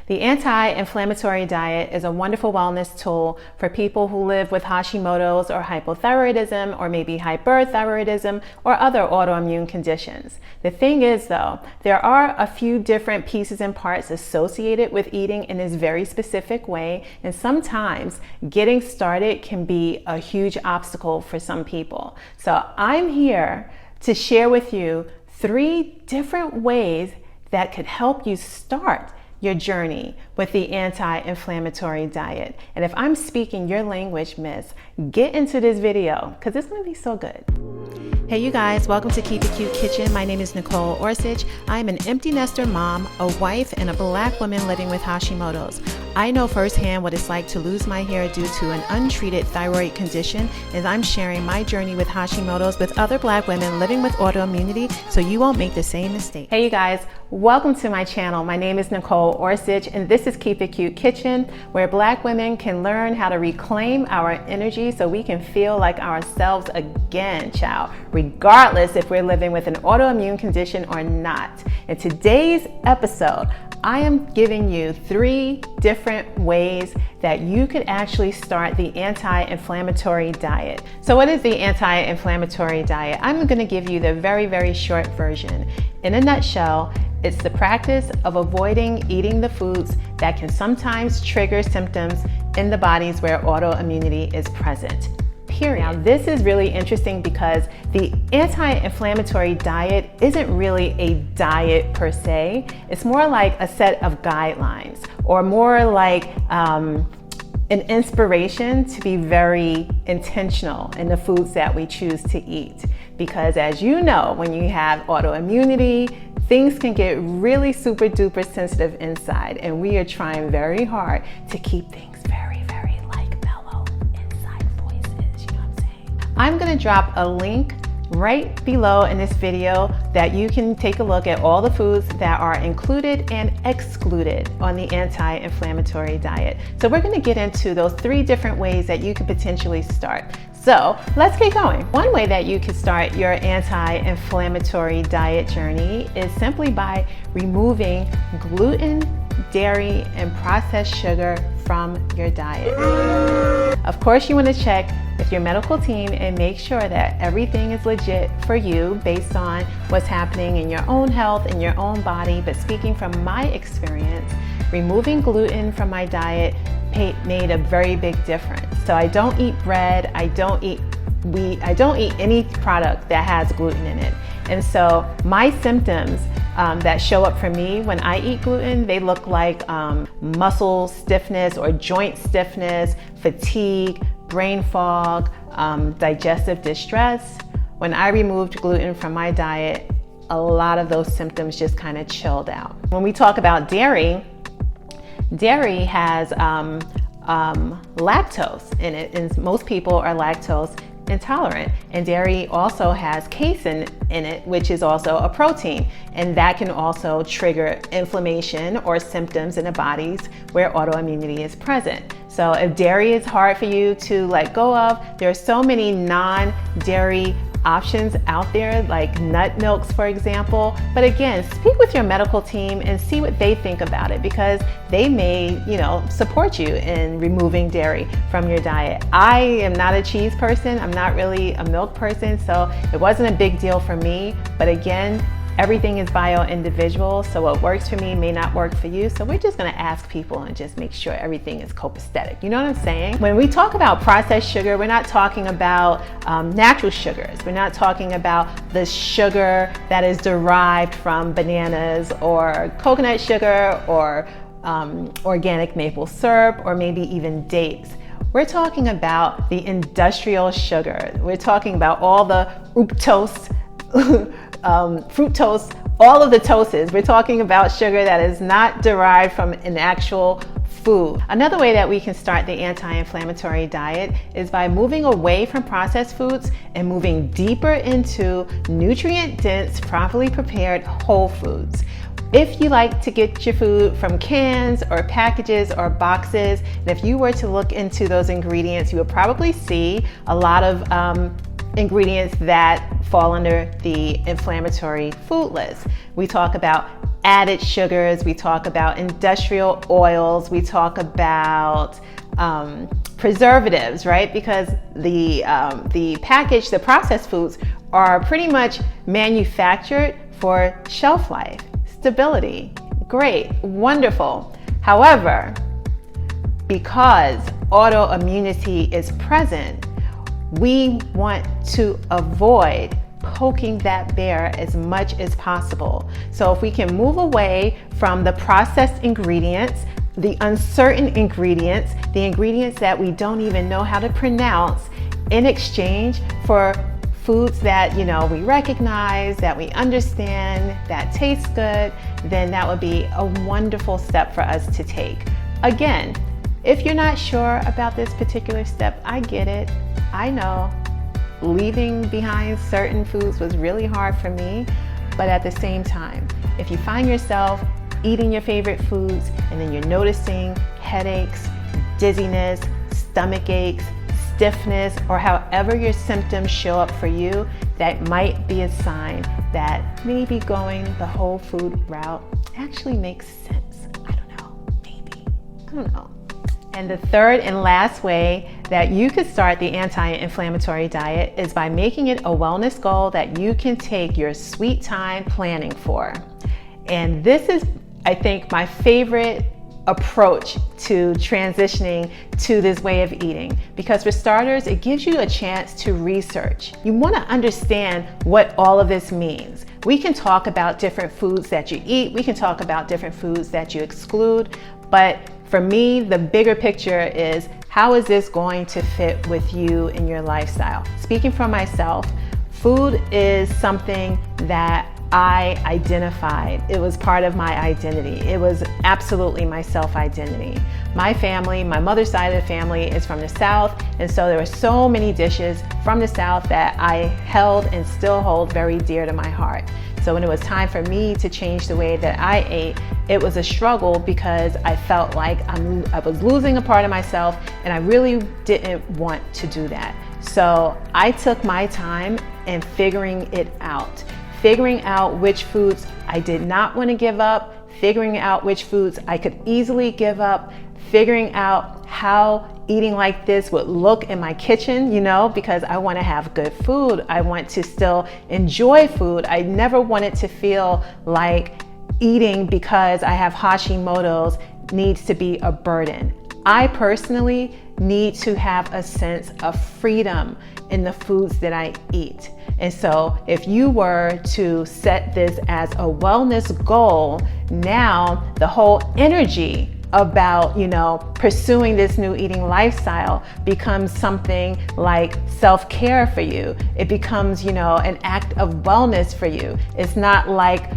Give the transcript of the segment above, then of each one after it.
The anti-inflammatory diet is a wonderful wellness tool for people who live with Hashimoto's or hypothyroidism or maybe hyperthyroidism or other autoimmune conditions. The thing is though, there are a few different pieces and parts associated with eating in this very specific way, and sometimes getting started can be a huge obstacle for some people. So I'm here to share with you 3 different ways that could help you start your journey with the anti-inflammatory diet. And if I'm speaking your language, miss, get into this video because it's going to be so good. Hey you guys, welcome to Keep It Cute Kitchen. My name is Nicole Orisich. I'm an empty nester mom, a wife, and a Black woman living with Hashimoto's. I know firsthand what it's like to lose my hair due to an untreated thyroid condition, and I'm sharing my journey with Hashimoto's with other Black women living with autoimmunity so you won't make the same mistake. Hey you guys, welcome to my channel. My name is Nicole Orisich, and this is Keep It Cute Kitchen, where Black women can learn how to reclaim our energy so we can feel like ourselves again, child, regardless if we're living with an autoimmune condition or not. In today's episode, I am giving you 3 different ways that you could actually start the anti-inflammatory diet. So what is the anti-inflammatory diet? I'm going to give you the very, very short version. In a nutshell, it's the practice of avoiding eating the foods that can sometimes trigger symptoms in the bodies where autoimmunity is present. Period. Now, this is really interesting because the anti-inflammatory diet isn't really a diet per se. It's more like a set of guidelines, or more like an inspiration to be very intentional in the foods that we choose to eat. Because as you know, when you have autoimmunity, things can get really super duper sensitive inside, and we are trying very hard to keep things very, very like mellow inside voices, you know what I'm saying? I'm gonna drop a link right below in this video that you can take a look at all the foods that are included and excluded on the anti-inflammatory diet. So we're gonna get into those 3 different ways that you could potentially start. So let's get going. One way that you could start your anti-inflammatory diet journey is simply by removing gluten, dairy, and processed sugar from your diet. Of course, you want to check with your medical team and make sure that everything is legit for you based on what's happening in your own health, in your own body. But speaking from my experience, removing gluten from my diet made a very big difference. So I don't eat bread, I don't eat wheat, I don't eat any product that has gluten in it. And so my symptoms that show up for me when I eat gluten, they look like muscle stiffness or joint stiffness, fatigue, brain fog, digestive distress. When I removed gluten from my diet, a lot of those symptoms just kind of chilled out. When we talk about dairy, dairy has lactose in it, and most people are lactose intolerant. And dairy also has casein in it, which is also a protein, and that can also trigger inflammation or symptoms in the bodies where autoimmunity is present. So if dairy is hard for you to let go of, there are so many non-dairy options out there, like nut milks, for example. But again, speak with your medical team and see what they think about it, because they may, support you in removing dairy from your diet. I am not a cheese person. I'm not really a milk person, so it wasn't a big deal for me. But again, everything is bio-individual, so what works for me may not work for you. So we're just gonna ask people and just make sure everything is copacetic. You know what I'm saying? When we talk about processed sugar, we're not talking about natural sugars. We're not talking about the sugar that is derived from bananas or coconut sugar or organic maple syrup or maybe even dates. We're talking about the industrial sugar. We're talking about all the fructose, fructose, all of the toses. We're talking about sugar that is not derived from an actual food. Another way that we can start the anti-inflammatory diet is by moving away from processed foods and moving deeper into nutrient-dense, properly prepared whole foods. If you like to get your food from cans or packages or boxes, and if you were to look into those ingredients, you would probably see a lot of ingredients that fall under the inflammatory food list. We talk about added sugars, we talk about industrial oils, we talk about preservatives, right? Because the packaged, the processed foods are pretty much manufactured for shelf life, stability. Great, wonderful. However, because autoimmunity is present, we want to avoid poking that bear as much as possible. So if we can move away from the processed ingredients, the uncertain ingredients, the ingredients that we don't even know how to pronounce, in exchange for foods that, you know, we recognize, that we understand, that taste good, then that would be a wonderful step for us to take. Again, if you're not sure about this particular step, I get it. I know leaving behind certain foods was really hard for me, but at the same time, if you find yourself eating your favorite foods and then you're noticing headaches, dizziness, stomach aches, stiffness, or however your symptoms show up for you, that might be a sign that maybe going the whole food route actually makes sense. I don't know, maybe, I don't know. And the third and last way that you could start the anti-inflammatory diet is by making it a wellness goal that you can take your sweet time planning for. And this is, I think, my favorite approach to transitioning to this way of eating, because for starters, it gives you a chance to research. You want to understand what all of this means. We can talk about different foods that you eat, we can talk about different foods that you exclude, but for me, the bigger picture is, how is this going to fit with you in your lifestyle? Speaking for myself, food is something that I identified. It was part of my identity. It was absolutely my self-identity. My family, my mother's side of the family is from the South, and so there were so many dishes from the South that I held and still hold very dear to my heart. So when it was time for me to change the way that I ate, it was a struggle because I felt like I was losing a part of myself, and I really didn't want to do that. So I took my time in figuring it out. Figuring out which foods I did not want to give up, figuring out which foods I could easily give up, figuring out how eating like this would look in my kitchen, you know, because I want to have good food. I want to still enjoy food. I never wanted to feel like eating because I have Hashimoto's needs to be a burden. I personally need to have a sense of freedom in the foods that I eat. And so if you were to set this as a wellness goal, now the whole energy about, you know, pursuing this new eating lifestyle becomes something like self-care for you. It becomes, you know, an act of wellness for you. It's not like,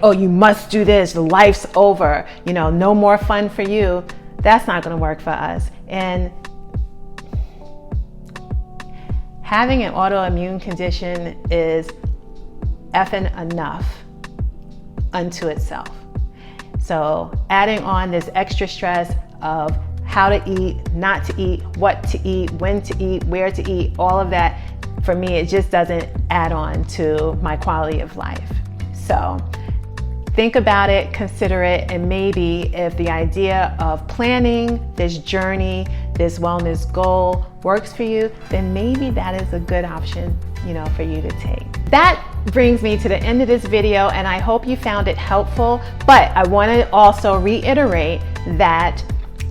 oh, you must do this, life's over, you know, no more fun for you. That's not going to work for us. And having an autoimmune condition is effing enough unto itself. So adding on this extra stress of how to eat, not to eat, what to eat, when to eat, where to eat, all of that, for me, it just doesn't add on to my quality of life. So think about it, consider it, and maybe if the idea of planning this journey, this wellness goal works for you, then maybe that is a good option, you know, for you to take. That brings me to the end of this video, and I hope you found it helpful, but I want to also reiterate that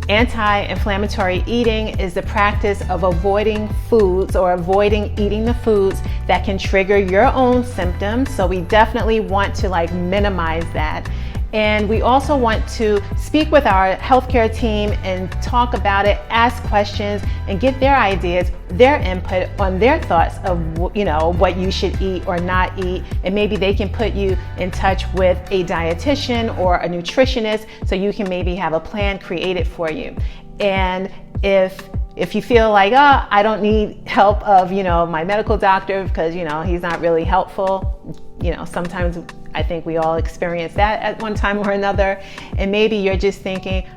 anti-inflammatory eating is the practice of avoiding foods or avoiding eating the foods that can trigger your own symptoms. So we definitely want to minimize that. And we also want to speak with our healthcare team and talk about it, ask questions, and get their ideas, their input on their thoughts of, you know, what you should eat or not eat. And maybe they can put you in touch with a dietitian or a nutritionist so you can maybe have a plan created for you. And if you feel like, oh, I don't need help of, you know, my medical doctor because, you know, he's not really helpful, you know, sometimes I think we all experience that at one time or another. And maybe you're just thinking,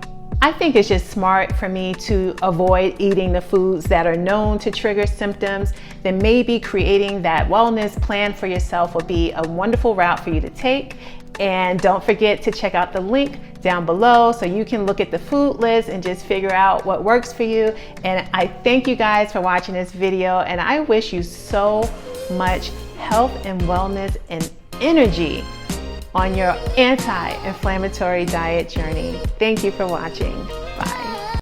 I think it's just smart for me to avoid eating the foods that are known to trigger symptoms. Then maybe creating that wellness plan for yourself will be a wonderful route for you to take. And don't forget to check out the link down below so you can look at the food list and just figure out what works for you. And I thank you guys for watching this video, and I wish you so much health and wellness and energy on your anti-inflammatory diet journey. Thank you for watching. Bye.